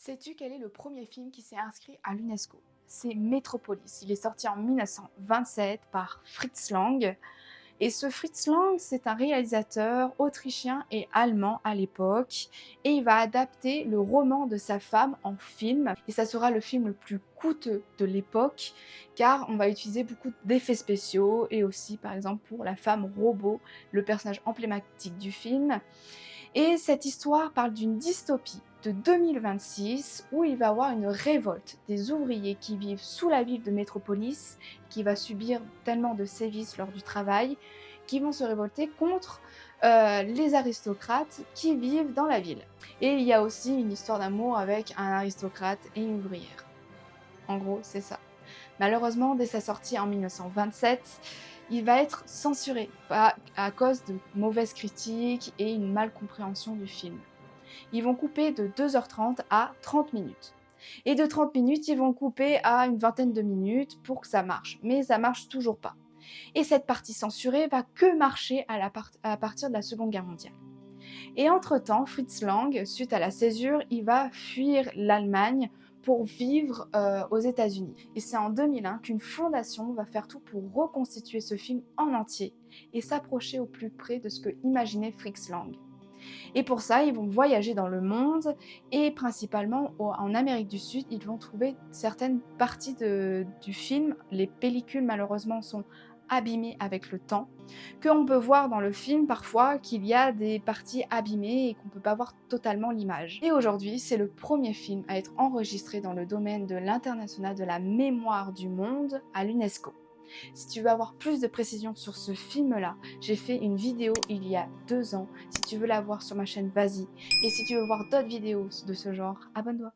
Sais-tu quel est le premier film qui s'est inscrit à l'UNESCO? C'est Metropolis. Il est sorti en 1927 par Fritz Lang. Et ce Fritz Lang, c'est un réalisateur autrichien et allemand à l'époque. Et il va adapter le roman de sa femme en film. Et ça sera le film le plus coûteux de l'époque, car on va utiliser beaucoup d'effets spéciaux et aussi, par exemple, pour la femme robot, le personnage emblématique du film. Et cette histoire parle d'une dystopie de 2026 où il va y avoir une révolte des ouvriers qui vivent sous la ville de Métropolis, qui va subir tellement de sévices lors du travail, qui vont se révolter contre les aristocrates qui vivent dans la ville. Et il y a aussi une histoire d'amour avec un aristocrate et une ouvrière. En gros, c'est ça. Malheureusement, dès sa sortie en 1927, il va être censuré à cause de mauvaises critiques et une malcompréhension du film. Ils vont couper de 2h30 à 30 minutes. Et de 30 minutes, ils vont couper à une vingtaine de minutes pour que ça marche. Mais ça marche toujours pas. Et cette partie censurée va que marcher à partir de la Seconde Guerre mondiale. Et entre-temps, Fritz Lang, suite à la césure, il va fuir l'Allemagne pour vivre aux États-Unis. Et c'est en 2001 qu'une fondation va faire tout pour reconstituer ce film en entier et s'approcher au plus près de ce que imaginait Fritz Lang. Et pour ça, ils vont voyager dans le monde et principalement en Amérique du Sud, ils vont trouver certaines parties du film. Les pellicules malheureusement sont abîmées avec le temps, qu'on peut voir dans le film parfois qu'il y a des parties abîmées et qu'on ne peut pas voir totalement l'image. Et aujourd'hui, c'est le premier film à être enregistré dans le domaine de l'international de la mémoire du monde à l'UNESCO. Si tu veux avoir plus de précisions sur ce film-là, j'ai fait une vidéo il y a 2 ans. Si tu veux la voir sur ma chaîne, vas-y. Et si tu veux voir d'autres vidéos de ce genre, abonne-toi.